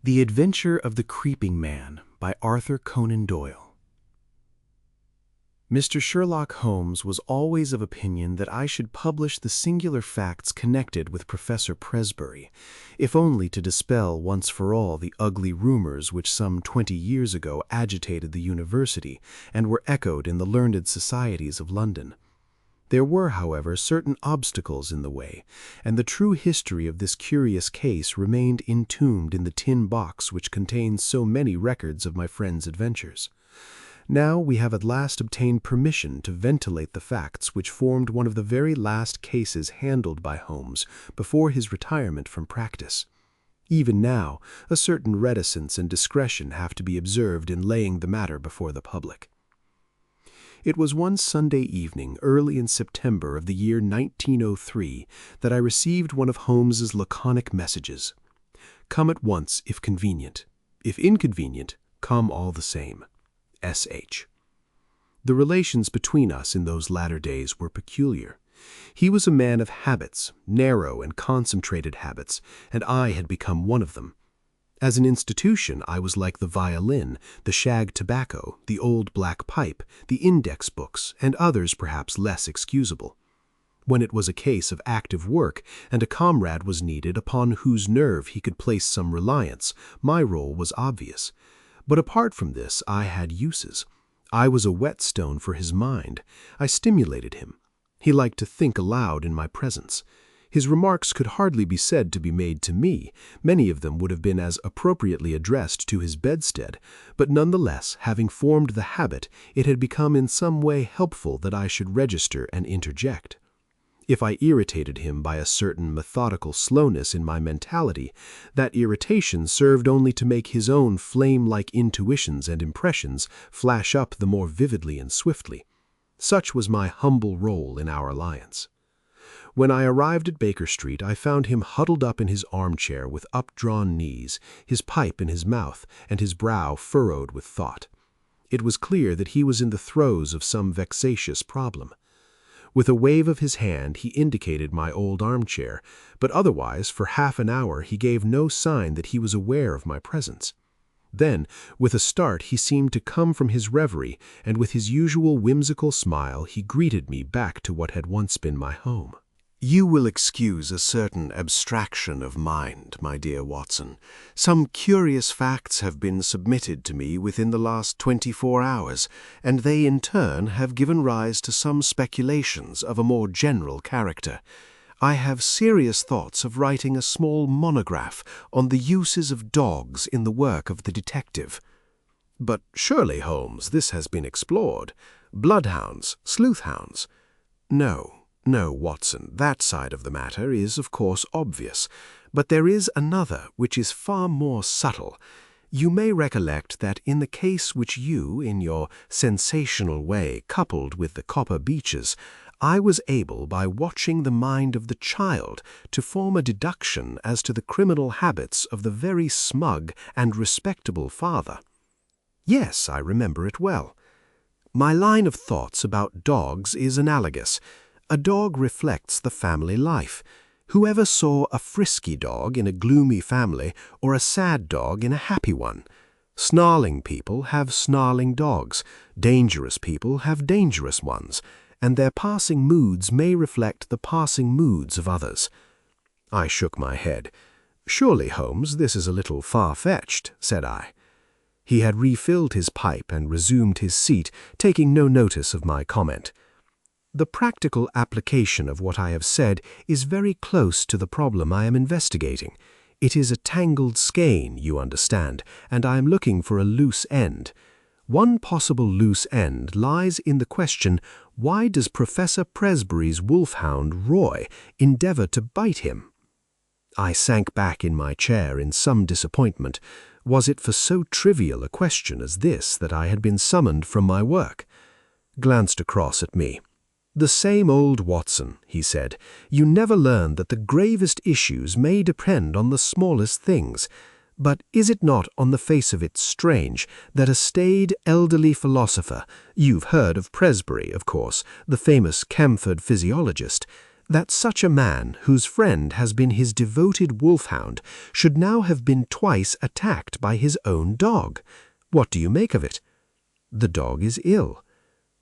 The Adventure of the Creeping Man by Arthur Conan Doyle. Mr. Sherlock Holmes was always of opinion that I should publish the singular facts connected with Professor Presbury, if only to dispel once for all the ugly rumors which some 20 years ago agitated the university and were echoed in the learned societies of London. There were, however, certain obstacles in the way, and the true history of this curious case remained entombed in the tin box which contains so many records of my friend's adventures. Now we have at last obtained permission to ventilate the facts which formed one of the very last cases handled by Holmes before his retirement from practice. Even now, a certain reticence and discretion have to be observed in laying the matter before the public. It was one Sunday evening, early in September of the year 1903, that I received one of Holmes's laconic messages. "Come at once, if convenient. If inconvenient, come all the same. S.H." The relations between us in those latter days were peculiar. He was a man of habits, narrow and concentrated habits, and I had become one of them. As an institution, I was like the violin, the shag tobacco, the old black pipe, the index books, and others perhaps less excusable. When it was a case of active work, and a comrade was needed upon whose nerve he could place some reliance, my role was obvious. But apart from this, I had uses. I was a whetstone for his mind. I stimulated him. He liked to think aloud in my presence. His remarks could hardly be said to be made to me. Many of them would have been as appropriately addressed to his bedstead, but nonetheless, having formed the habit, it had become in some way helpful that I should register and interject. If I irritated him by a certain methodical slowness in my mentality, that irritation served only to make his own flame-like intuitions and impressions flash up the more vividly and swiftly. Such was my humble role in our alliance. When I arrived at Baker Street, I found him huddled up in his armchair with updrawn knees, his pipe in his mouth, and his brow furrowed with thought. It was clear that he was in the throes of some vexatious problem. With a wave of his hand, he indicated my old armchair, but otherwise, for half an hour, he gave no sign that he was aware of my presence. Then, with a start, he seemed to come from his reverie, and with his usual whimsical smile, he greeted me back to what had once been my home. "You will excuse a certain abstraction of mind, my dear Watson. Some curious facts have been submitted to me within the last 24 hours, and they in turn have given rise to some speculations of a more general character. I have serious thoughts of writing a small monograph on the uses of dogs in the work of the detective." "But surely, Holmes, this has been explored. Bloodhounds, sleuthhounds." No, Watson, that side of the matter is, of course, obvious, but there is another which is far more subtle. You may recollect that in the case which you, in your sensational way, coupled with the copper beeches, I was able, by watching the mind of the child, to form a deduction as to the criminal habits of the very smug and respectable father. Yes, I remember it well. My line of thoughts about dogs is analogous. A dog reflects the family life. Whoever saw a frisky dog in a gloomy family or a sad dog in a happy one? Snarling people have snarling dogs, dangerous people have dangerous ones, and their passing moods may reflect the passing moods of others. I shook my head. "Surely, Holmes, this is a little far-fetched," said I. He had refilled his pipe and resumed his seat, taking no notice of my comment. "The practical application of what I have said is very close to the problem I am investigating. It is a tangled skein, you understand, and I am looking for a loose end. One possible loose end lies in the question, why does Professor Presbury's wolfhound, Roy, endeavor to bite him?" I sank back in my chair in some disappointment. Was it for so trivial a question as this that I had been summoned from my work? Glanced across at me. "The same old Watson," he said. "You never learn that the gravest issues may depend on the smallest things. But is it not on the face of it strange that a staid elderly philosopher, you've heard of Presbury, of course, the famous Camford physiologist, that such a man, whose friend has been his devoted wolfhound, should now have been twice attacked by his own dog. What do you make of it? The dog is ill.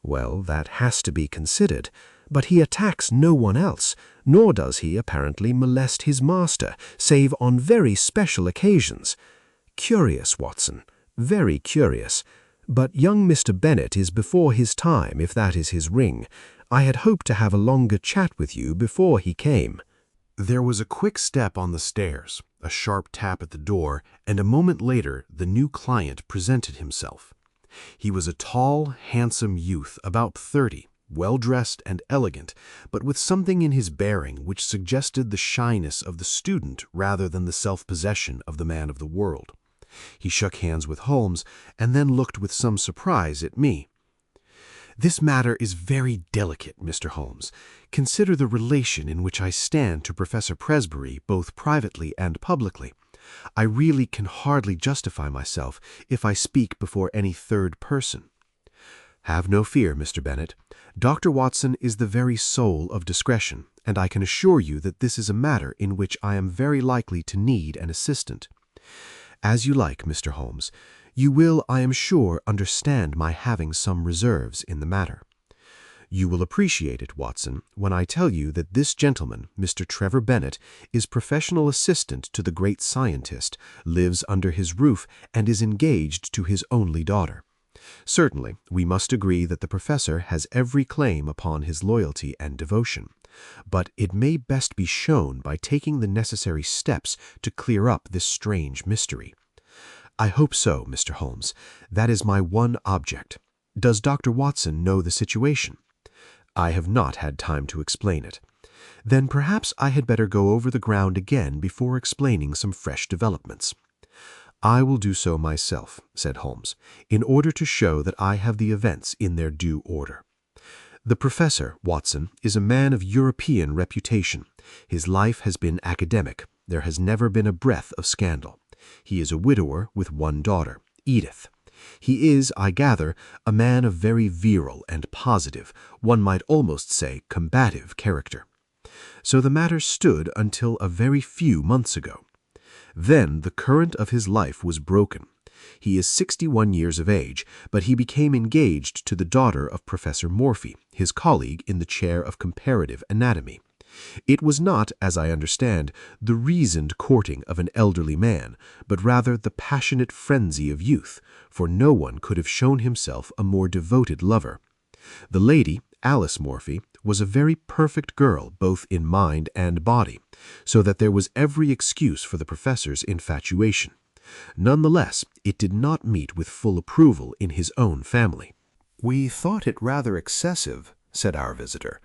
Well, that has to be considered, but he attacks no one else, nor does he apparently molest his master, save on very special occasions. Curious, Watson, very curious. But young Mr. Bennet is before his time, if that is his ring. I had hoped to have a longer chat with you before he came." There was a quick step on the stairs, a sharp tap at the door, and a moment later the new client presented himself. He was a tall, handsome youth, about 30, well-dressed and elegant, but with something in his bearing which suggested the shyness of the student rather than the self-possession of the man of the world. He shook hands with Holmes, and then looked with some surprise at me. "This matter is very delicate, Mr. Holmes. Consider the relation in which I stand to Professor Presbury, both privately and publicly. I really can hardly justify myself if I speak before any third person." "Have no fear, Mr. Bennet. Dr. Watson is the very soul of discretion, and I can assure you that this is a matter in which I am very likely to need an assistant. As you like, Mr. Holmes. You will, I am sure, understand my having some reserves in the matter. You will appreciate it, Watson, when I tell you that this gentleman, Mr. Trevor Bennet, is professional assistant to the great scientist, lives under his roof, and is engaged to his only daughter. Certainly, we must agree that the professor has every claim upon his loyalty and devotion, but it may best be shown by taking the necessary steps to clear up this strange mystery. I hope so, Mr. Holmes. That is my one object. Does Dr. Watson know the situation? I have not had time to explain it. Then perhaps I had better go over the ground again before explaining some fresh developments. I will do so myself, said Holmes, in order to show that I have the events in their due order. The professor, Watson, is a man of European reputation. His life has been academic. There has never been a breath of scandal. He is a widower with one daughter, Edith. He is, I gather, a man of very virile and positive, one might almost say combative character. So the matter stood until a very few months ago. Then the current of his life was broken. He is 61 years of age, but he became engaged to the daughter of Professor Morphy, his colleague in the chair of comparative anatomy. It was not, as I understand, the reasoned courting of an elderly man, but rather the passionate frenzy of youth, for no one could have shown himself a more devoted lover. The lady, Alice Morphy, was a very perfect girl both in mind and body, so that there was every excuse for the professor's infatuation. Nonetheless, it did not meet with full approval in his own family. "We thought it rather excessive," said our visitor.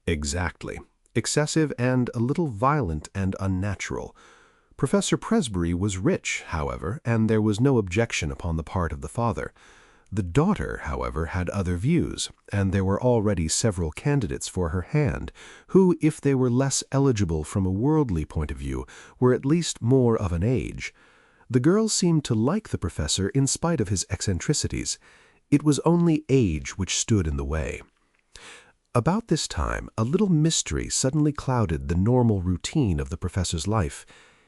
"Exactly. Excessive and a little violent and unnatural. Professor Presbury was rich, however, and there was no objection upon the part of the father. The daughter, however, had other views, and there were already several candidates for her hand, who, if they were less eligible from a worldly point of view, were at least more of an age. The girl seemed to like the professor in spite of his eccentricities. It was only age which stood in the way. About this time, a little mystery suddenly clouded the normal routine of the professor's life.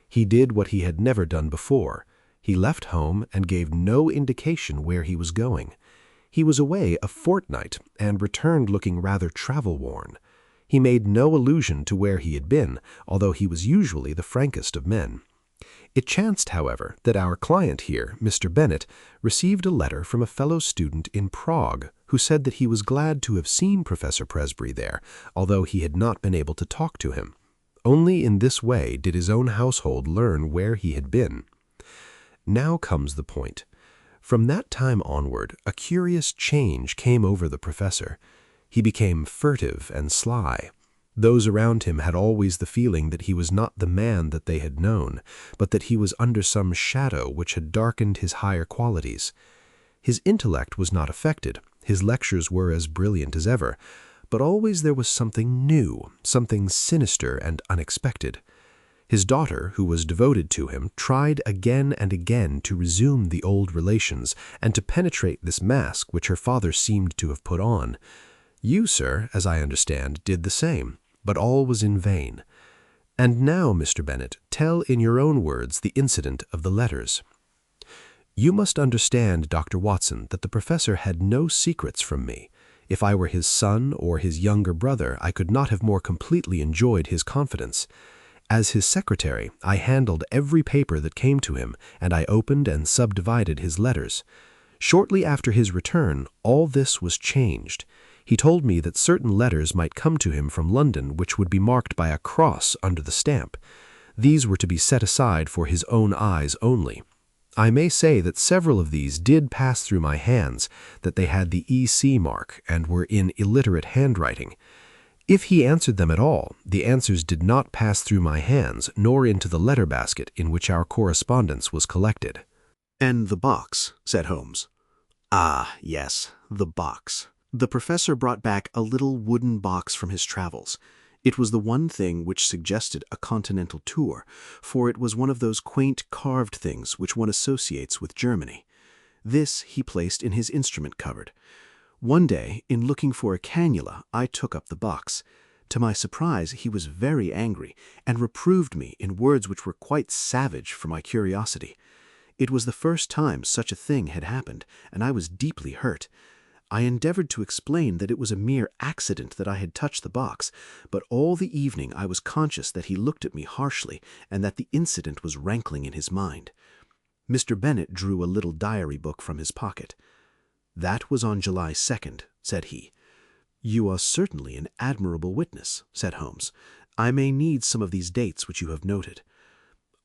He did what he had never done before. He left home and gave no indication where he was going. He was away a fortnight and returned looking rather travel-worn. He made no allusion to where he had been, although he was usually the frankest of men. It chanced, however, that our client here, Mr. Bennet, received a letter from a fellow student in Prague, who said that he was glad to have seen Professor Presbury there, although he had not been able to talk to him. Only in this way did his own household learn where he had been. Now comes the point. From that time onward, a curious change came over the professor. He became furtive and sly. Those around him had always the feeling that he was not the man that they had known, but that he was under some shadow which had darkened his higher qualities. His intellect was not affected. His lectures were as brilliant as ever, but always there was something new, something sinister and unexpected. His daughter, who was devoted to him, tried again and again to resume the old relations and to penetrate this mask which her father seemed to have put on. You, sir, as I understand, did the same, but all was in vain. And now, Mr. Bennet, tell in your own words the incident of the letters. You must understand, Dr. Watson, that the professor had no secrets from me. If I were his son or his younger brother, I could not have more completely enjoyed his confidence. As his secretary, I handled every paper that came to him, and I opened and subdivided his letters. Shortly after his return, all this was changed. He told me that certain letters might come to him from London which would be marked by a cross under the stamp. These were to be set aside for his own eyes only. I may say that several of these did pass through my hands, that they had the EC mark and were in illiterate handwriting. If he answered them at all, the answers did not pass through my hands nor into the letter basket in which our correspondence was collected. "And the box," said Holmes. "Ah, yes, the box." The professor brought back a little wooden box from his travels. It was the one thing which suggested a continental tour, for it was one of those quaint carved things which one associates with Germany. This he placed in his instrument cupboard. One day, in looking for a cannula, I took up the box. To my surprise, he was very angry, and reproved me in words which were quite savage for my curiosity. It was the first time such a thing had happened, and I was deeply hurt. I endeavored to explain that it was a mere accident that I had touched the box, but all the evening I was conscious that he looked at me harshly and that the incident was rankling in his mind. Mr. Bennet drew a little diary book from his pocket. "That was on July 2nd, said he. "You are certainly an admirable witness," said Holmes. "I may need some of these dates which you have noted.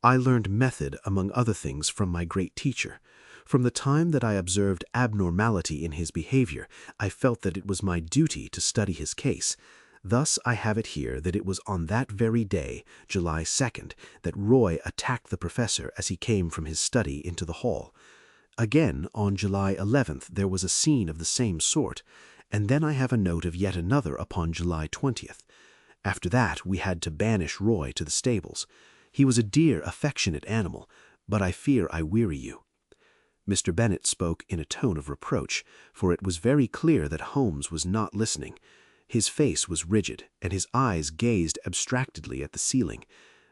I learned method, among other things, from my great teacher. From the time that I observed abnormality in his behavior, I felt that it was my duty to study his case. Thus I have it here that it was on that very day, July 2nd, that Roy attacked the professor as he came from his study into the hall. Again, on July 11th, there was a scene of the same sort, and then I have a note of yet another upon July 20th. After that, we had to banish Roy to the stables. He was a dear, affectionate animal, but I fear I weary you." Mr. Bennet spoke in a tone of reproach, for it was very clear that Holmes was not listening. His face was rigid, and his eyes gazed abstractedly at the ceiling.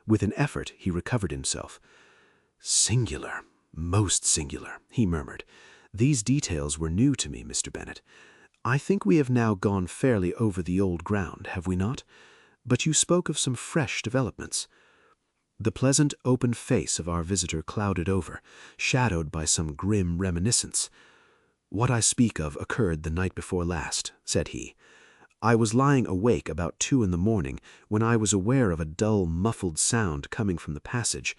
With an effort, he recovered himself. "Singular, most singular," he murmured. "These details were new to me, Mr. Bennet. I think we have now gone fairly over the old ground, have we not? But you spoke of some fresh developments." The pleasant, open face of our visitor clouded over, shadowed by some grim reminiscence. "What I speak of occurred the night before last," said he. "I was lying awake about 2 in the morning when I was aware of a dull, muffled sound coming from the passage.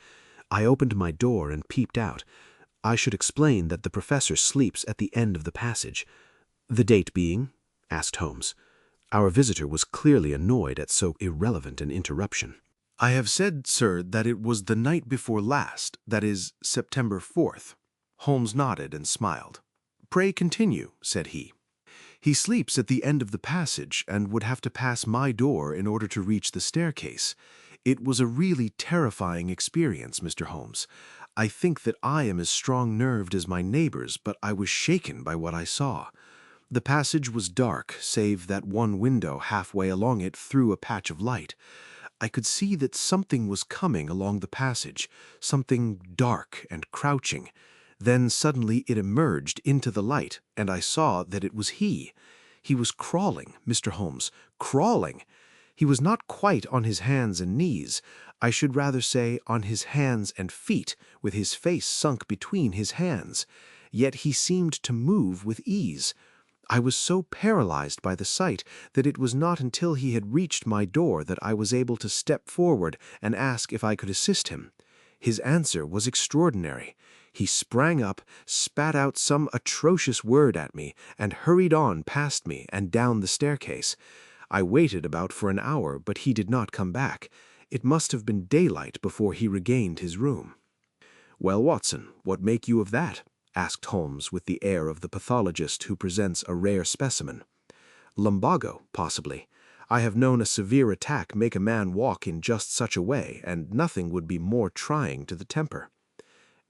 I opened my door and peeped out. I should explain that the professor sleeps at the end of the passage." "The date being?" asked Holmes. Our visitor was clearly annoyed at so irrelevant an interruption. "I have said, sir, that it was the night before last, that is, September 4th. Holmes nodded and smiled. "Pray continue," said he. "He sleeps at the end of the passage and would have to pass my door in order to reach the staircase. It was a really terrifying experience, Mr. Holmes. I think that I am as strong-nerved as my neighbors, but I was shaken by what I saw. The passage was dark, save that one window halfway along it threw a patch of light. I could see that something was coming along the passage, something dark and crouching. Then suddenly it emerged into the light, and I saw that it was he. He was crawling, Mr. Holmes, crawling. He was not quite on his hands and knees. I should rather say on his hands and feet, with his face sunk between his hands. Yet he seemed to move with ease. I was so paralyzed by the sight that it was not until he had reached my door that I was able to step forward and ask if I could assist him. His answer was extraordinary. He sprang up, spat out some atrocious word at me, and hurried on past me and down the staircase. I waited about for an hour, but he did not come back. It must have been daylight before he regained his room." "Well, Watson, what make you of that?" asked Holmes with the air of the pathologist who presents a rare specimen. "Lumbago, possibly. I have known a severe attack make a man walk in just such a way, and nothing would be more trying to the temper."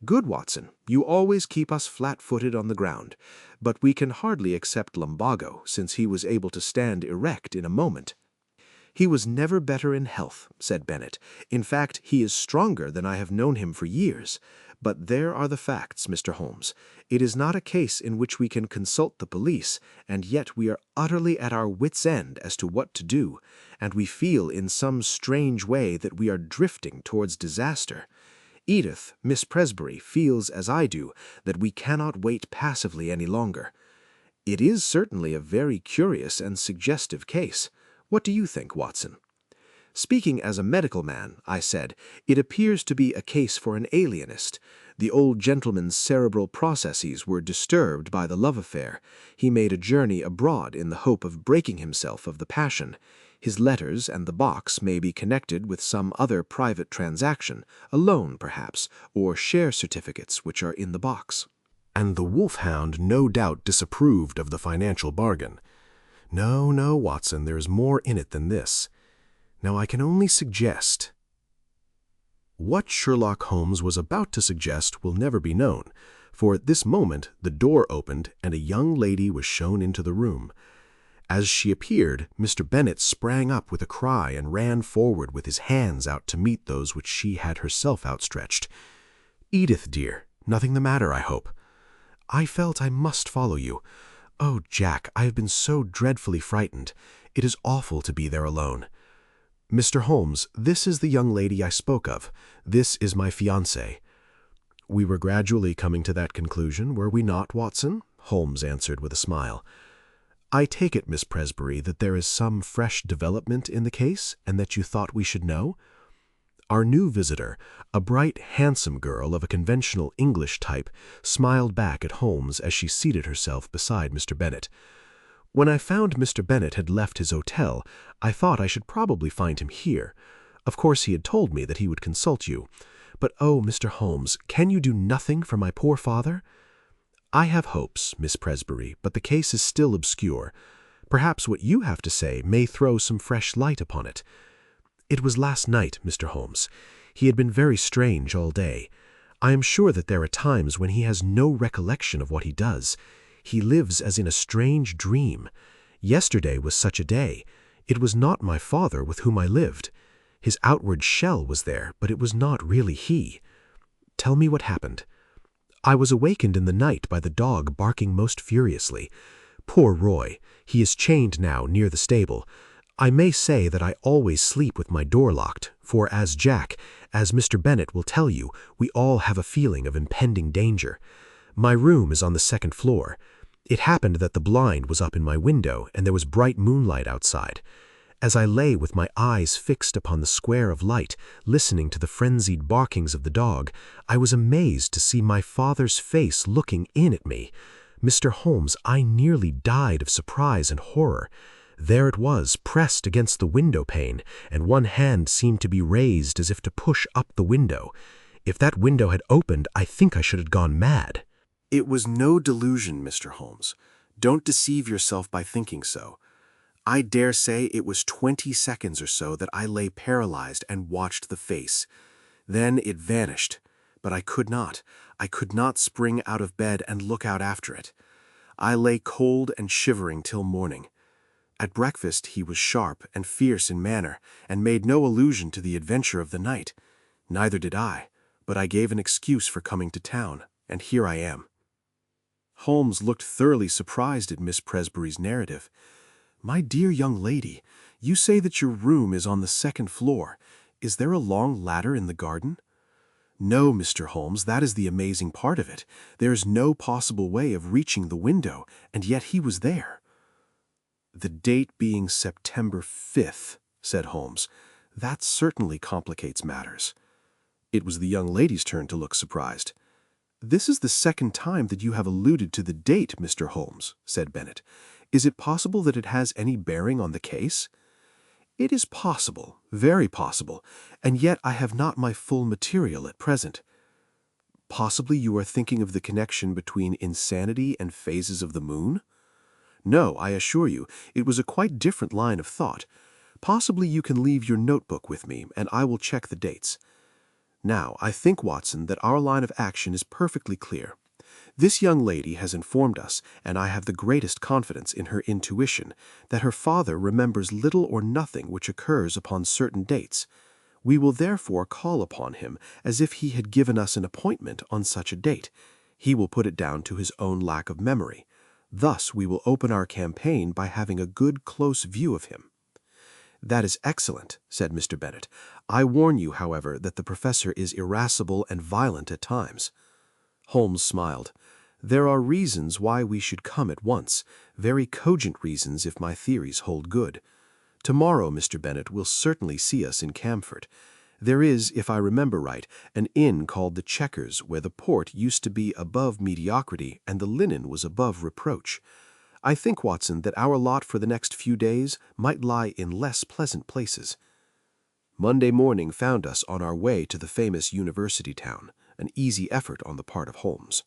"Good, Watson. You always keep us flat-footed on the ground. But we can hardly accept lumbago, since he was able to stand erect in a moment." "He was never better in health," said Bennet. "In fact, he is stronger than I have known him for years. But there are the facts, Mr. Holmes. It is not a case in which we can consult the police, and yet we are utterly at our wits' end as to what to do, and we feel in some strange way that we are drifting towards disaster. Edith, Miss Presbury, feels as I do that we cannot wait passively any longer. It is certainly a very curious and suggestive case. What do you think, Watson?" "Speaking as a medical man," I said, "it appears to be a case for an alienist. The old gentleman's cerebral processes were disturbed by the love affair. He made a journey abroad in the hope of breaking himself of the passion. His letters and the box may be connected with some other private transaction, a loan perhaps, or share certificates which are in the box." And the wolfhound no doubt disapproved of the financial bargain. No, no, Watson, there is more in it than this. Now I can only suggest. What Sherlock Holmes was about to suggest will never be known, for at this moment the door opened and a young lady was shown into the room. As she appeared, Mr. Bennet sprang up with a cry and ran forward with his hands out to meet those which she had herself outstretched. "Edith, dear, nothing the matter, I hope?" "I felt I must follow you. Oh, Jack, I have been so dreadfully frightened. It is awful to be there alone. Mr. Holmes, this is the young lady I spoke of. This is my fiancée." "We were gradually coming to that conclusion, were we not, Watson?" Holmes answered with a smile. "I take it, Miss Presbury, that there is some fresh development in the case, and that you thought we should know?" Our new visitor, a bright, handsome girl of a conventional English type, smiled back at Holmes as she seated herself beside Mr. Bennet. "When I found Mr. Bennet had left his hotel, I thought I should probably find him here. Of course he had told me that he would consult you. But oh, Mr. Holmes, can you do nothing for my poor father?" "I have hopes, Miss Presbury, but the case is still obscure. Perhaps what you have to say may throw some fresh light upon it. It was last night, Mr. Holmes. He had been very strange all day. I am sure that there are times when he has no recollection of what he does. He lives as in a strange dream. Yesterday was such a day. It was not my father with whom I lived. His outward shell was there, but it was not really he. Tell me what happened." "I was awakened in the night by the dog barking most furiously. Poor Roy, he is chained now near the stable. I may say that I always sleep with my door locked, for as Mr. Bennet will tell you, we all have a feeling of impending danger. My room is on the second floor. It happened that the blind was up in my window, and there was bright moonlight outside. As I lay with my eyes fixed upon the square of light, listening to the frenzied barkings of the dog, I was amazed to see my father's face looking in at me. Mr. Holmes, I nearly died of surprise and horror. There it was, pressed against the window pane, and one hand seemed to be raised as if to push up the window. If that window had opened, I think I should have gone mad." "It was no delusion, Mr. Holmes. Don't deceive yourself by thinking so. I dare say it was 20 seconds or so that I lay paralyzed and watched the face. Then it vanished, but I could not spring out of bed and look out after it. I lay cold and shivering till morning. At breakfast he was sharp and fierce in manner, and made no allusion to the adventure of the night. Neither did I, but I gave an excuse for coming to town, and here I am." Holmes looked thoroughly surprised at Miss Presbury's narrative. "My dear young lady, you say that your room is on the second floor. Is there a long ladder in the garden?" "No, Mr. Holmes, that is the amazing part of it. There is no possible way of reaching the window, and yet he was there." "The date being September 5th, said Holmes. "That certainly complicates matters." It was the young lady's turn to look surprised. "This is the second time that you have alluded to the date, Mr. Holmes," said Bennet. "Is it possible that it has any bearing on the case?" "It is possible, very possible, and yet I have not my full material at present." "Possibly you are thinking of the connection between insanity and phases of the moon?" "No, I assure you, it was a quite different line of thought. Possibly you can leave your notebook with me, and I will check the dates. Now, I think, Watson, that our line of action is perfectly clear. This young lady has informed us, and I have the greatest confidence in her intuition, that her father remembers little or nothing which occurs upon certain dates. We will therefore call upon him as if he had given us an appointment on such a date. He will put it down to his own lack of memory. Thus we will open our campaign by having a good close view of him." "That is excellent," said Mr. Bennet. "I warn you, however, that the professor is irascible and violent at times." Holmes smiled. "There are reasons why we should come at once, very cogent reasons if my theories hold good. Tomorrow Mr. Bennet will certainly see us in Camford. There is, if I remember right, an inn called the Chequers, where the port used to be above mediocrity and the linen was above reproach. I think, Watson, that our lot for the next few days might lie in less pleasant places." Monday morning found us on our way to the famous university town, an easy effort on the part of Holmes,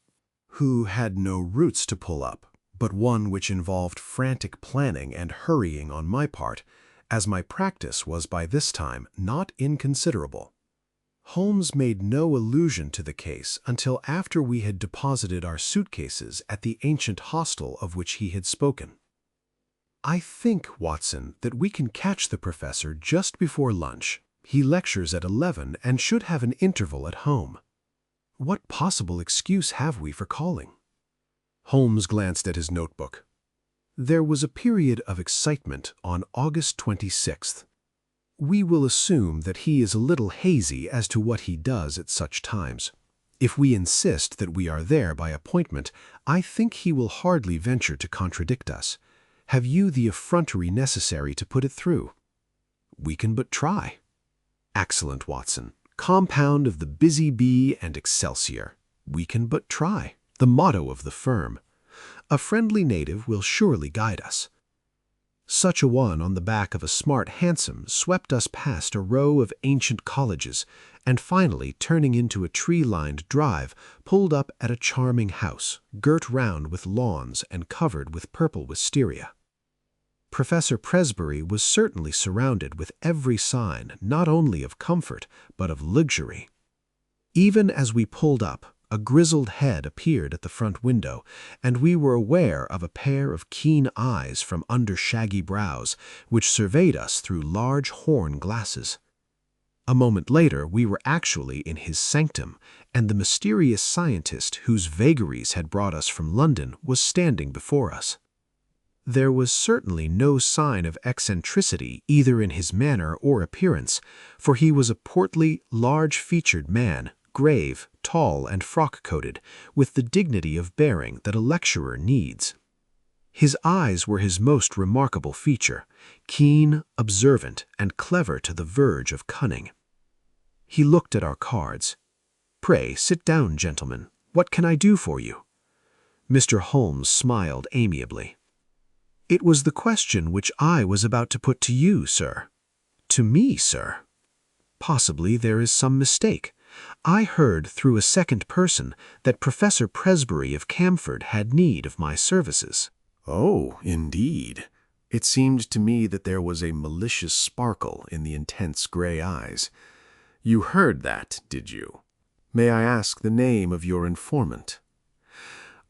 Who had no roots to pull up, but one which involved frantic planning and hurrying on my part, as my practice was by this time not inconsiderable. Holmes made no allusion to the case until after we had deposited our suitcases at the ancient hostel of which he had spoken. "I think, Watson, that we can catch the professor just before lunch. He lectures at 11 and should have an interval at home. What possible excuse have we for calling?" Holmes glanced at his notebook. There was a period of excitement on August 26th. We will assume that he is a little hazy as to what he does at such times. If we insist that we are there by appointment, I think he will hardly venture to contradict us. Have you the effrontery necessary to put it through? We can but try. Excellent, Watson. Compound of the busy bee and excelsior. We can but try. The motto of the firm. A friendly native will surely guide us. Such a one on the back of a smart hansom swept us past a row of ancient colleges, and finally, turning into a tree-lined drive, pulled up at a charming house, girt round with lawns and covered with purple wisteria. Professor Presbury was certainly surrounded with every sign not only of comfort, but of luxury. Even as we pulled up, a grizzled head appeared at the front window, and we were aware of a pair of keen eyes from under shaggy brows, which surveyed us through large horn glasses. A moment later we were actually in his sanctum, and the mysterious scientist whose vagaries had brought us from London was standing before us. There was certainly no sign of eccentricity either in his manner or appearance, for he was a portly, large-featured man, grave, tall, and frock-coated, with the dignity of bearing that a lecturer needs. His eyes were his most remarkable feature, keen, observant, and clever to the verge of cunning. He looked at our cards. "Pray, sit down, gentlemen. What can I do for you?" Mr. Holmes smiled amiably. "It was the question which I was about to put to you, sir." "To me, sir?" "Possibly there is some mistake. I heard through a second person that Professor Presbury of Camford had need of my services." "Oh, indeed." It seemed to me that there was a malicious sparkle in the intense gray eyes. "You heard that, did you? May I ask the name of your informant?"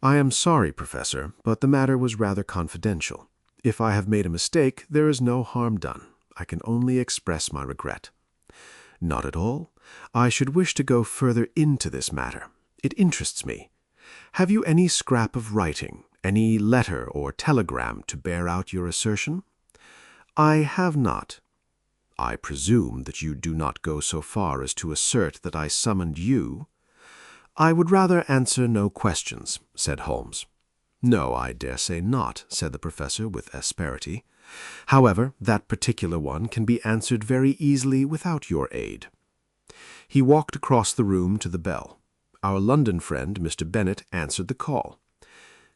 "I am sorry, Professor, but the matter was rather confidential. If I have made a mistake, there is no harm done. I can only express my regret." "Not at all. I should wish to go further into this matter. It interests me. Have you any scrap of writing, any letter or telegram to bear out your assertion?" "I have not." "I presume that you do not go so far as to assert that I summoned you?" "I would rather answer no questions," said Holmes. "No, I dare say not," said the professor with asperity. "However, that particular one can be answered very easily without your aid." He walked across the room to the bell. Our London friend, Mr. Bennet, answered the call.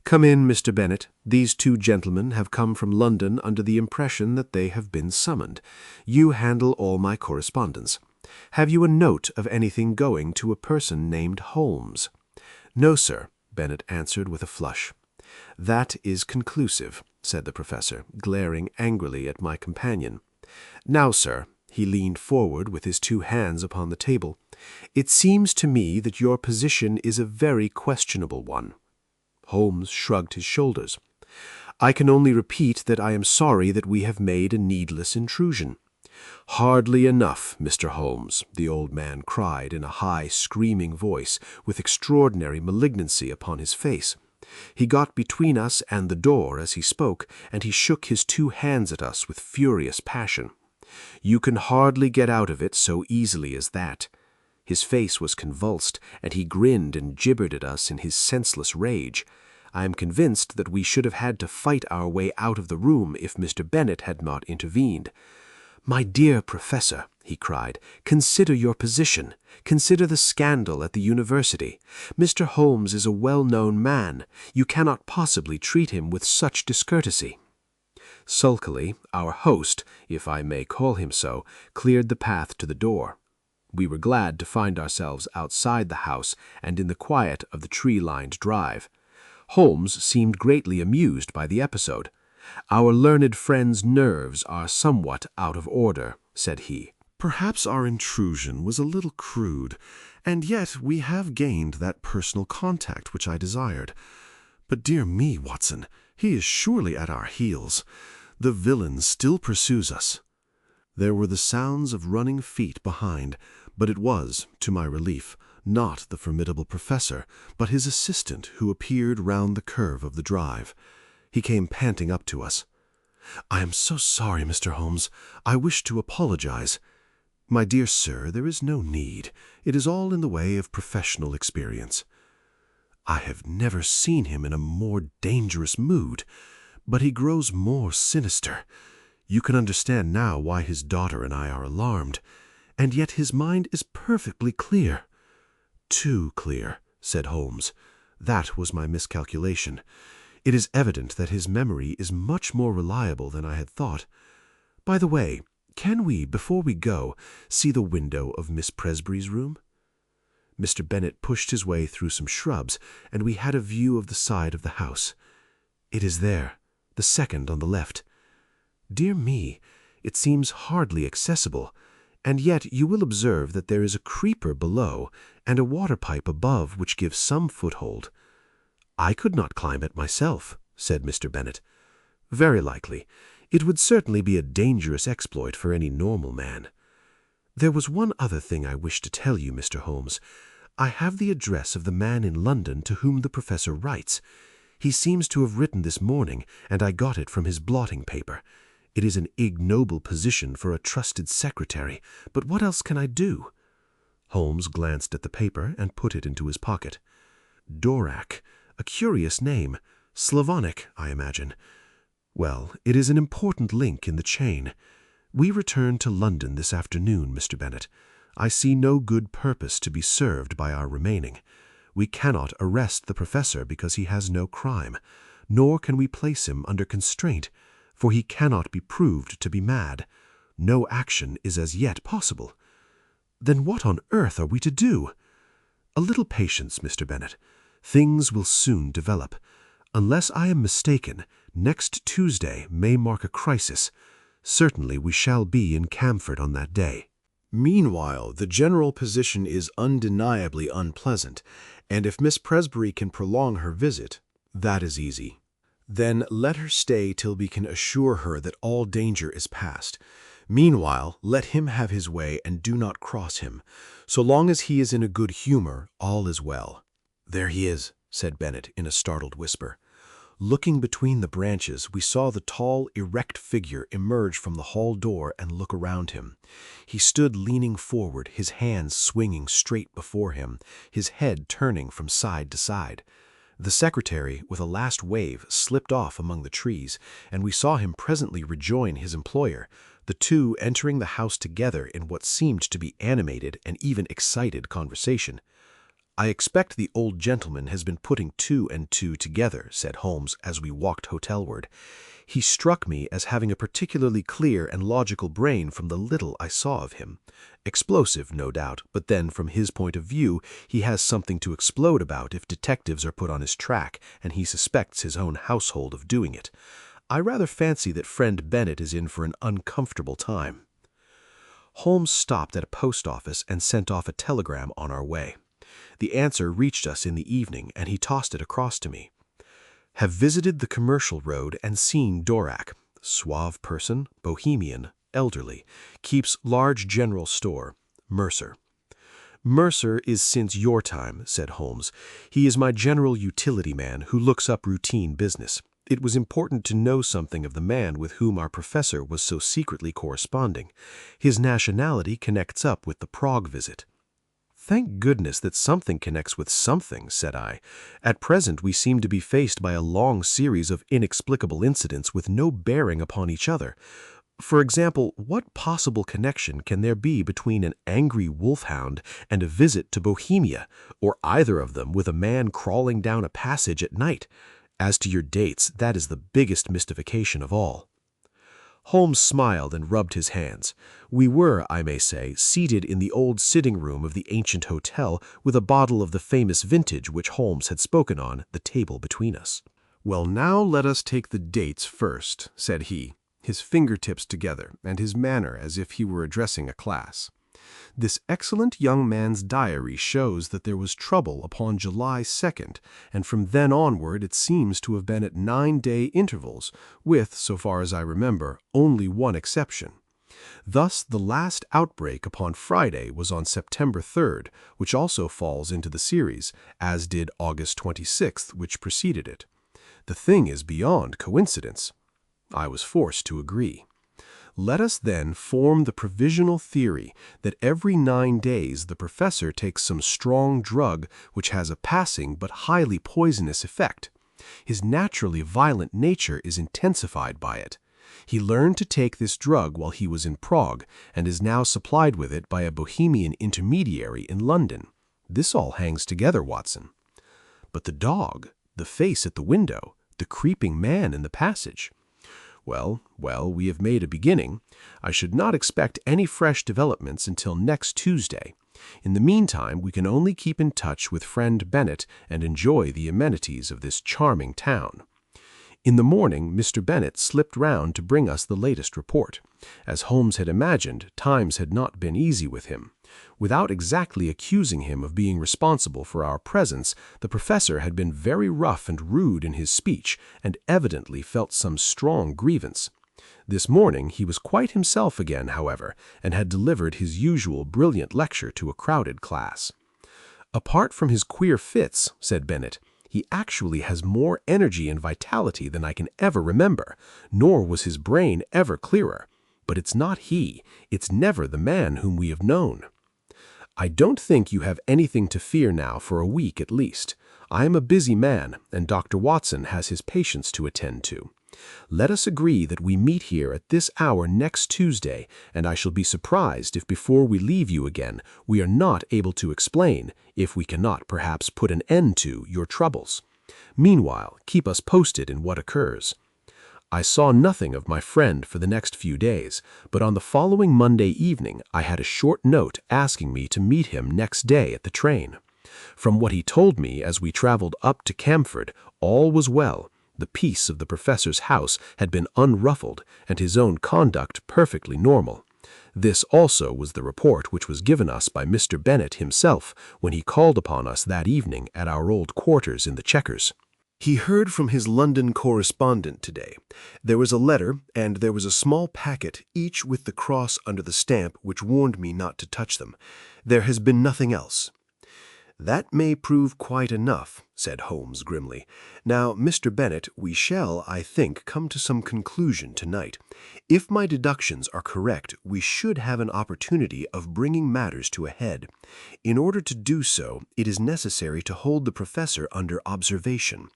"Come in, Mr. Bennet. These two gentlemen have come from London under the impression that they have been summoned. You handle all my correspondence. Have you a note of anything going to a person named Holmes?" "No, sir," Bennet answered with a flush. "That is conclusive," said the professor, glaring angrily at my companion. "Now, sir," he leaned forward with his two hands upon the table, It seems to me that your position is a very questionable one. Holmes shrugged his shoulders. I can only repeat that I am sorry that we have made a needless intrusion. Hardly enough, Mr. Holmes, the old man cried in a high, screaming voice with extraordinary malignancy upon his face. He got between us and the door as he spoke, and he shook his two hands at us with furious passion. You can hardly get out of it so easily as that. His face was convulsed, and he grinned and gibbered at us in his senseless rage. I am convinced that we should have had to fight our way out of the room if Mr. Bennet had not intervened. My dear Professor, he cried, consider your position. Consider the scandal at the university. Mr. Holmes is a well-known man. You cannot possibly treat him with such discourtesy. Sulkily, our host, if I may call him so, cleared the path to the door. We were glad to find ourselves outside the house and in the quiet of the tree-lined drive. Holmes seemed greatly amused by the episode. Our learned friend's nerves are somewhat out of order, said he. Perhaps our intrusion was a little crude, and yet we have gained that personal contact which I desired. But dear me, Watson, he is surely at our heels. The villain still pursues us. There were the sounds of running feet behind, but it was, to my relief, not the formidable professor, but his assistant who appeared round the curve of the drive. He came panting up to us. I am so sorry, Mr. Holmes. I wish to apologize. My dear sir, there is no need. It is all in the way of professional experience. I have never seen him in a more dangerous mood, but he grows more sinister. You can understand now why his daughter and I are alarmed, and yet his mind is perfectly clear. Too clear, said Holmes. That was my miscalculation. It is evident that his memory is much more reliable than I had thought. By the way, can we, before we go, see the window of Miss Presbury's room? Mr. Bennet pushed his way through some shrubs, and we had a view of the side of the house. It is there, the second on the left. Dear me, it seems hardly accessible, and yet you will observe that there is a creeper below and a water pipe above which gives some foothold. I could not climb it myself, said Mr. Bennet. Very likely. It would certainly be a dangerous exploit for any normal man. There was one other thing I wished to tell you, Mr. Holmes. I have the address of the man in London to whom the professor writes. He seems to have written this morning, and I got it from his blotting paper. It is an ignoble position for a trusted secretary, but what else can I do? Holmes glanced at the paper and put it into his pocket. Dorak, a curious name. Slavonic, I imagine. Well, it is an important link in the chain. We return to London this afternoon, Mr. Bennet. I see no good purpose to be served by our remaining. We cannot arrest the professor because he has no crime, nor can we place him under constraint, for he cannot be proved to be mad. No action is as yet possible. Then what on earth are we to do? A little patience, Mr. Bennet. Things will soon develop. Unless I am mistaken, next Tuesday may mark a crisis. Certainly we shall be in Camford on that day. Meanwhile, the general position is undeniably unpleasant, and if Miss Presbury can prolong her visit, that is easy. Then let her stay till we can assure her that all danger is past. Meanwhile, let him have his way and do not cross him. So long as he is in a good humor, all is well. There he is, said Bennet in a startled whisper. Looking between the branches, we saw the tall, erect figure emerge from the hall door and look around him. He stood leaning forward, his hands swinging straight before him, his head turning from side to side. The secretary, with a last wave, slipped off among the trees, and we saw him presently rejoin his employer, the two entering the house together in what seemed to be animated and even excited conversation. I expect the old gentleman has been putting two and two together, said Holmes as we walked hotelward. He struck me as having a particularly clear and logical brain from the little I saw of him. Explosive, no doubt, but then from his point of view he has something to explode about if detectives are put on his track, and he suspects his own household of doing it. I rather fancy that friend Bennet is in for an uncomfortable time. Holmes stopped at a post office and sent off a telegram on our way. The answer reached us in the evening, and he tossed it across to me. Have visited the commercial road and seen Dorak. Suave person, bohemian, elderly. Keeps large general store. Mercer. Mercer is since your time, said Holmes. He is my general utility man who looks up routine business. It was important to know something of the man with whom our professor was so secretly corresponding. His nationality connects up with the Prague visit. Thank goodness that something connects with something, said I. At present we seem to be faced by a long series of inexplicable incidents with no bearing upon each other. For example, what possible connection can there be between an angry wolfhound and a visit to Bohemia, or either of them with a man crawling down a passage at night? As to your dates, that is the biggest mystification of all. Holmes smiled and rubbed his hands. We were, I may say, seated in the old sitting room of the ancient hotel with a bottle of the famous vintage which Holmes had spoken on, the table between us. "Well, now let us take the dates first," said he, his fingertips together and his manner as if he were addressing a class. This excellent young man's diary shows that there was trouble upon July 2nd, and from then onward it seems to have been at 9-day intervals, with, so far as I remember, only one exception. Thus, the last outbreak upon Friday was on September 3rd, which also falls into the series, as did August 26th, which preceded it. The thing is beyond coincidence. I was forced to agree. Let us then form the provisional theory that every 9 days the professor takes some strong drug which has a passing but highly poisonous effect. His naturally violent nature is intensified by it. He learned to take this drug while he was in Prague, and is now supplied with it by a Bohemian intermediary in London. This all hangs together, Watson. But the dog, the face at the window, the creeping man in the passage. Well, we have made a beginning. I should not expect any fresh developments until next Tuesday. In the meantime, we can only keep in touch with friend Bennett and enjoy the amenities of this charming town. In the morning, Mr. Bennett slipped round to bring us the latest report. As Holmes had imagined, times had not been easy with him. Without exactly accusing him of being responsible for our presence, the professor had been very rough and rude in his speech, and evidently felt some strong grievance. This morning he was quite himself again, however, and had delivered his usual brilliant lecture to a crowded class. "Apart from his queer fits," said Bennett, "he actually has more energy and vitality than I can ever remember, nor was his brain ever clearer. But it's not he, it's never the man whom we have known. I don't think you have anything to fear now for a week at least. I am a busy man, and Dr. Watson has his patients to attend to. Let us agree that we meet here at this hour next Tuesday, and I shall be surprised if before we leave you again we are not able to explain, if we cannot perhaps put an end to, your troubles. Meanwhile, keep us posted in what occurs." I saw nothing of my friend for the next few days, but on the following Monday evening I had a short note asking me to meet him next day at the train. From what he told me as we traveled up to Camford, all was well. The peace of the professor's house had been unruffled, and his own conduct perfectly normal. This also was the report which was given us by Mr. Bennett himself when he called upon us that evening at our old quarters in the Chequers. He heard from his London correspondent today. There was a letter, and there was a small packet, each with the cross under the stamp which warned me not to touch them. There has been nothing else. "That may prove quite enough," said Holmes grimly. "Now, Mr. Bennett, we shall, I think, come to some conclusion tonight. If my deductions are correct, we should have an opportunity of bringing matters to a head. In order to do so, it is necessary to hold the professor under observation.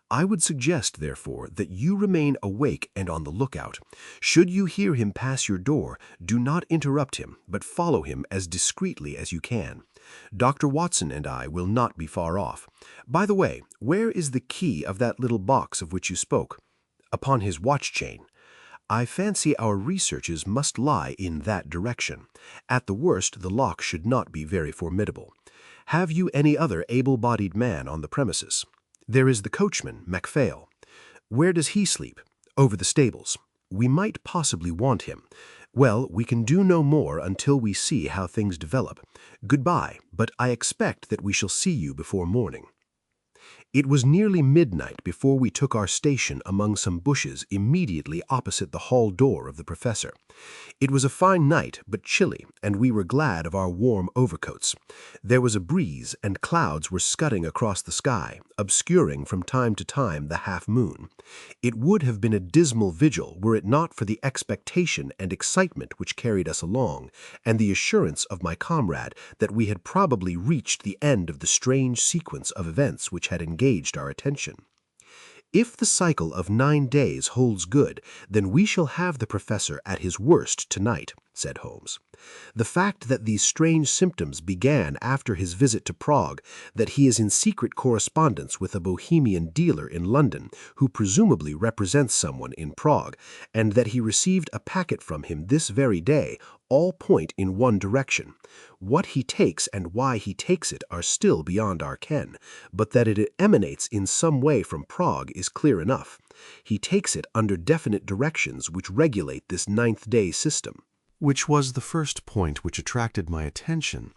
I would suggest, therefore, that you remain awake and on the lookout. Should you hear him pass your door, do not interrupt him, but follow him as discreetly as you can. Dr. Watson and I will not be far off. By the way, where is the key of that little box of which you spoke?" "Upon his watch chain." "I fancy our researches must lie in that direction. At the worst, the lock should not be very formidable. Have you any other able-bodied man on the premises?" "There is the coachman, MacPhail." "Where does he sleep?" "Over the stables. We might possibly want him. Well, we can do no more until we see how things develop. Goodbye, but I expect that we shall see you before morning." It was nearly midnight before we took our station among some bushes immediately opposite the hall door of the professor. It was a fine night, but chilly, and we were glad of our warm overcoats. There was a breeze, and clouds were scudding across the sky, obscuring from time to time the half-moon. It would have been a dismal vigil were it not for the expectation and excitement which carried us along, and the assurance of my comrade that we had probably reached the end of the strange sequence of events which had engaged our attention. "If the cycle of 9 days holds good, then we shall have the professor at his worst tonight," said Holmes. "The fact that these strange symptoms began after his visit to Prague, that he is in secret correspondence with a Bohemian dealer in London, who presumably represents someone in Prague, and that he received a packet from him this very day, all point in one direction. What he takes and why he takes it are still beyond our ken, but that it emanates in some way from Prague is clear enough. He takes it under definite directions which regulate this 9th-day system." Which was the first point which attracted my attention.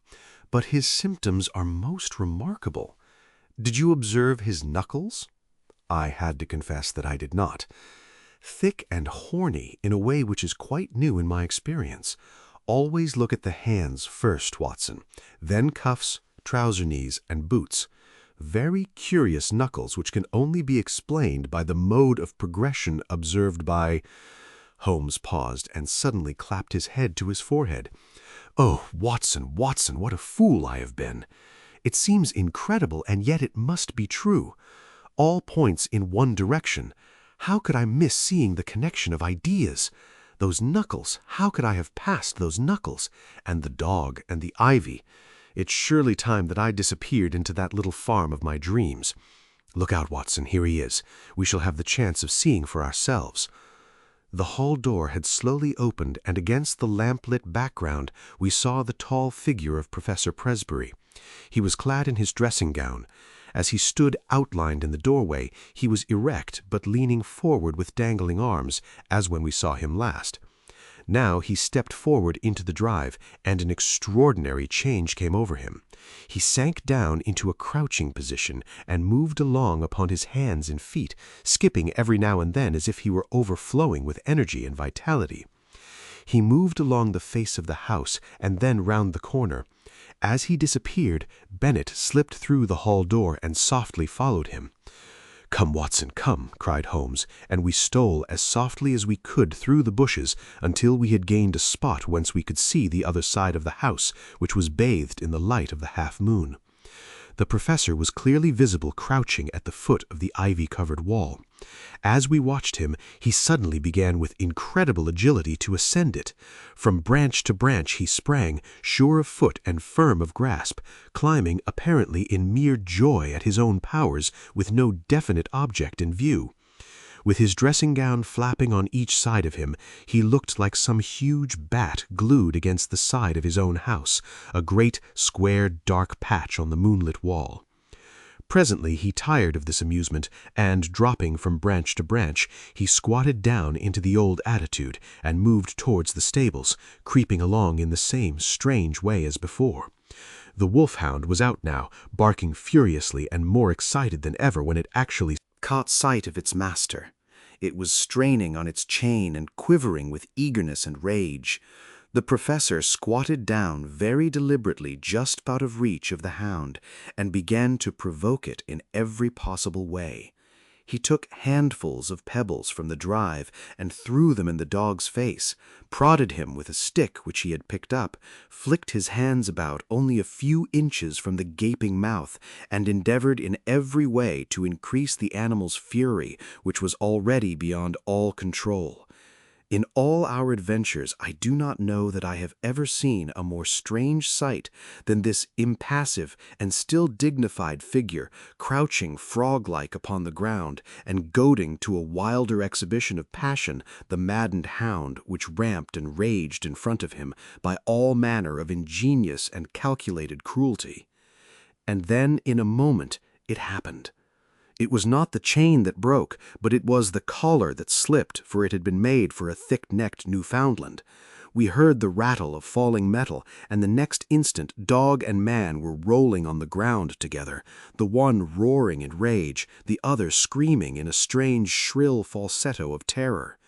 But his symptoms are most remarkable. Did you observe his knuckles? I had to confess that I did not. Thick and horny in a way which is quite new in my experience. Always look at the hands first, Watson, then cuffs, trouser knees, and boots. Very curious knuckles which can only be explained by the mode of progression observed by— Holmes paused and suddenly clapped his head to his forehead. "Oh, Watson, Watson, what a fool I have been! It seems incredible, and yet it must be true. All points in one direction. How could I miss seeing the connection of ideas? Those knuckles, how could I have passed those knuckles? And the dog, and the ivy. It's surely time that I disappeared into that little farm of my dreams. Look out, Watson, here he is. We shall have the chance of seeing for ourselves." The hall door had slowly opened, and against the lamp-lit background we saw the tall figure of Professor Presbury. He was clad in his dressing gown. As he stood outlined in the doorway, he was erect but leaning forward with dangling arms, as when we saw him last. Now he stepped forward into the drive, and an extraordinary change came over him. He sank down into a crouching position and moved along upon his hands and feet, skipping every now and then as if he were overflowing with energy and vitality. He moved along the face of the house and then round the corner. As he disappeared, Bennet slipped through the hall door and softly followed him. "Come, Watson, come," cried Holmes, and we stole as softly as we could through the bushes until we had gained a spot whence we could see the other side of the house, which was bathed in the light of the half-moon. The professor was clearly visible crouching at the foot of the ivy-covered wall. As we watched him, he suddenly began with incredible agility to ascend it. From branch to branch he sprang, sure of foot and firm of grasp, climbing apparently in mere joy at his own powers, with no definite object in view. With his dressing-gown flapping on each side of him, he looked like some huge bat glued against the side of his own house, a great, square, dark patch on the moonlit wall. Presently he tired of this amusement, and, dropping from branch to branch, he squatted down into the old attitude and moved towards the stables, creeping along in the same strange way as before. The wolfhound was out now, barking furiously and more excited than ever when it actually caught sight of its master. It was straining on its chain and quivering with eagerness and rage. The professor squatted down very deliberately just out of reach of the hound and began to provoke it in every possible way. He took handfuls of pebbles from the drive and threw them in the dog's face, prodded him with a stick which he had picked up, flicked his hands about only a few inches from the gaping mouth, and endeavored in every way to increase the animal's fury, which was already beyond all control. In all our adventures, I do not know that I have ever seen a more strange sight than this impassive and still dignified figure, crouching frog-like upon the ground, and goading to a wilder exhibition of passion the maddened hound which ramped and raged in front of him by all manner of ingenious and calculated cruelty. And then, in a moment, it happened. It was not the chain that broke, but it was the collar that slipped, for it had been made for a thick-necked Newfoundland. We heard the rattle of falling metal, and the next instant dog and man were rolling on the ground together, the one roaring in rage, the other screaming in a strange shrill falsetto of terror.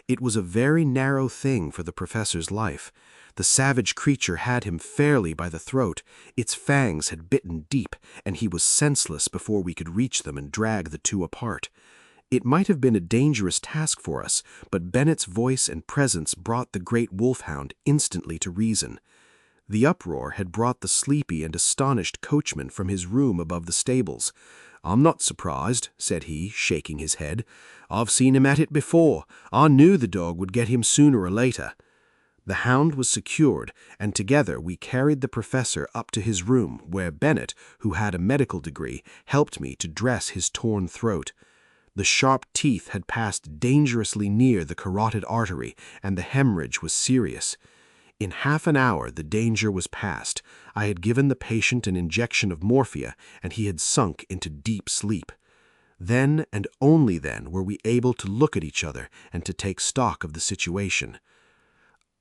It was a very narrow thing for the professor's life. The savage creature had him fairly by the throat. Its fangs had bitten deep, and he was senseless before we could reach them and drag the two apart. It might have been a dangerous task for us, but Bennett's voice and presence brought the great wolfhound instantly to reason. The uproar had brought the sleepy and astonished coachman from his room above the stables. "I'm not surprised," said he, shaking his head. "I've seen him at it before. I knew the dog would get him sooner or later." The hound was secured, and together we carried the professor up to his room, where Bennett, who had a medical degree, helped me to dress his torn throat. The sharp teeth had passed dangerously near the carotid artery, and the hemorrhage was serious. In half an hour the danger was past. I had given the patient an injection of morphia, and he had sunk into deep sleep. Then and only then were we able to look at each other and to take stock of the situation.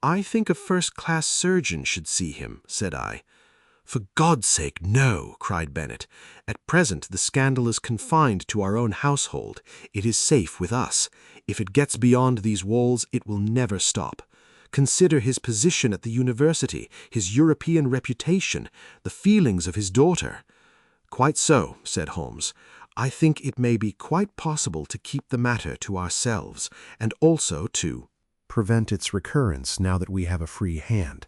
"I think a first-class surgeon should see him," said I. "For God's sake, no!" cried Bennett. "At present the scandal is confined to our own household. It is safe with us. If it gets beyond these walls, it will never stop. Consider his position at the university, his European reputation, the feelings of his daughter." "Quite so," said Holmes. "I think it may be quite possible to keep the matter to ourselves, and also to prevent its recurrence now that we have a free hand.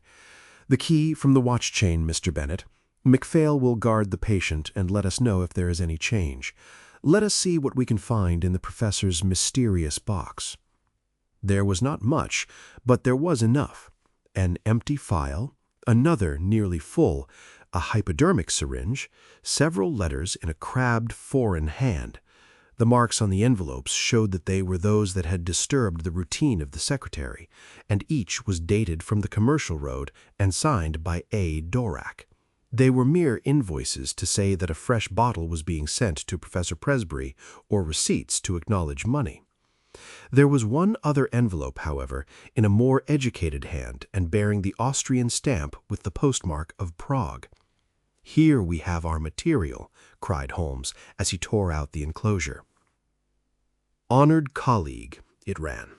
The key from the watch chain, Mr. Bennet. MacPhail will guard the patient and let us know if there is any change. Let us see what we can find in the professor's mysterious box." There was not much, but there was enough. An empty phial, another nearly full, a hypodermic syringe, several letters in a crabbed foreign hand. The marks on the envelopes showed that they were those that had disturbed the routine of the secretary, and each was dated from the Commercial Road and signed by A. Dorak. They were mere invoices to say that a fresh bottle was being sent to Professor Presbury, or receipts to acknowledge money. There was one other envelope, however, in a more educated hand and bearing the Austrian stamp with the postmark of Prague. "Here we have our material," cried Holmes as he tore out the enclosure. "Honored colleague," it ran.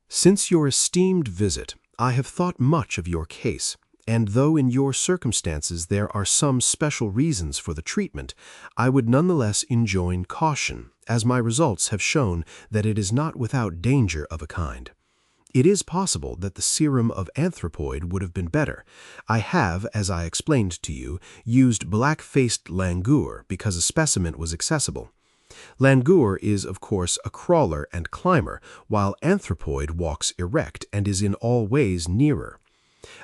"Since your esteemed visit, I have thought much of your case, and though in your circumstances there are some special reasons for the treatment, I would nonetheless enjoin caution, as my results have shown that it is not without danger of a kind. It is possible that the serum of anthropoid would have been better. I have, as I explained to you, used black-faced langur because a specimen was accessible. Langur is, of course, a crawler and climber, while anthropoid walks erect and is in all ways nearer.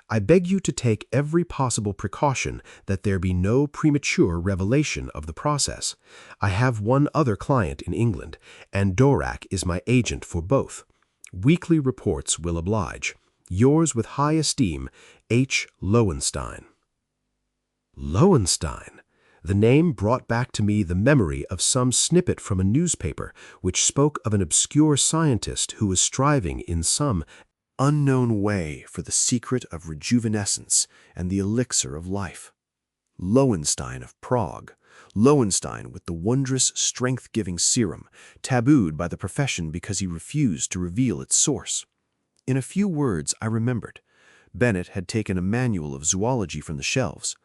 I beg you to take every possible precaution that there be no premature revelation of the process. I have one other client in England, and Dorak is my agent for both. Weekly reports will oblige. Yours with high esteem, H. Lowenstein." Lowenstein! The name brought back to me the memory of some snippet from a newspaper which spoke of an obscure scientist who was striving in some unknown way for the secret of rejuvenescence and the elixir of life. Lowenstein of Prague. Lowenstein with the wondrous strength-giving serum, tabooed by the profession because he refused to reveal its source. In a few words I remembered. Bennett had taken a manual of zoology from the shelves.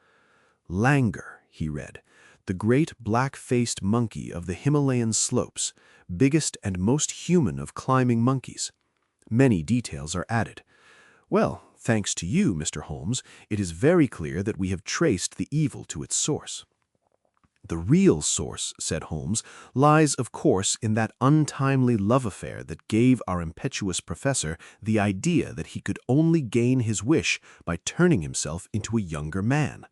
"Langur," he read, "the great black-faced monkey of the Himalayan slopes, biggest and most human of climbing monkeys." Many details are added. Well, thanks to you, Mr. Holmes, it is very clear that we have traced the evil to its source. "The real source," said Holmes, "lies, of course, in that untimely love affair that gave our impetuous professor the idea that he could only gain his wish by turning himself into a younger man.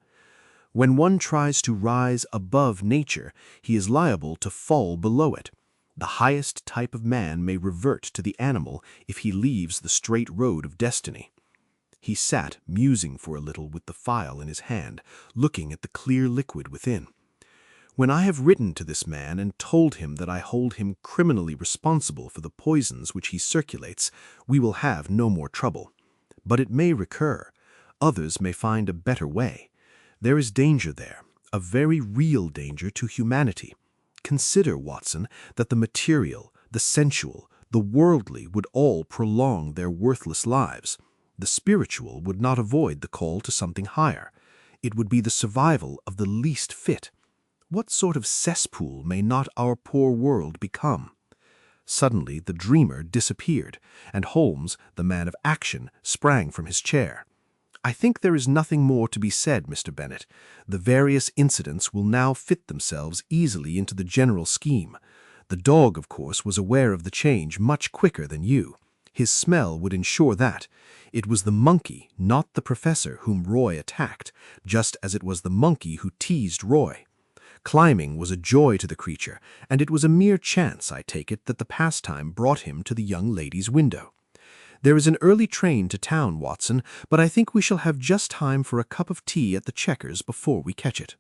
When one tries to rise above nature, he is liable to fall below it. The highest type of man may revert to the animal if he leaves the straight road of destiny." He sat musing for a little with the phial in his hand, looking at the clear liquid within. "When I have written to this man and told him that I hold him criminally responsible for the poisons which he circulates, we will have no more trouble. But it may recur. Others may find a better way. There is danger there, a very real danger to humanity. Consider, Watson, that the material, the sensual, the worldly would all prolong their worthless lives. The spiritual would not avoid the call to something higher. It would be the survival of the least fit. What sort of cesspool may not our poor world become? Suddenly the dreamer disappeared, and Holmes, the man of action, sprang from his chair. I think there is nothing more to be said, Mr. Bennet. The various incidents will now fit themselves easily into the general scheme. The dog, of course, was aware of the change much quicker than you. His smell would ensure that. It was the monkey, not the professor, whom Roy attacked, just as it was the monkey who teased Roy. Climbing was a joy to the creature, and it was a mere chance, I take it, that the pastime brought him to the young lady's window. There is an early train to town, Watson, but I think we shall have just time for a cup of tea at the Chequers before we catch it.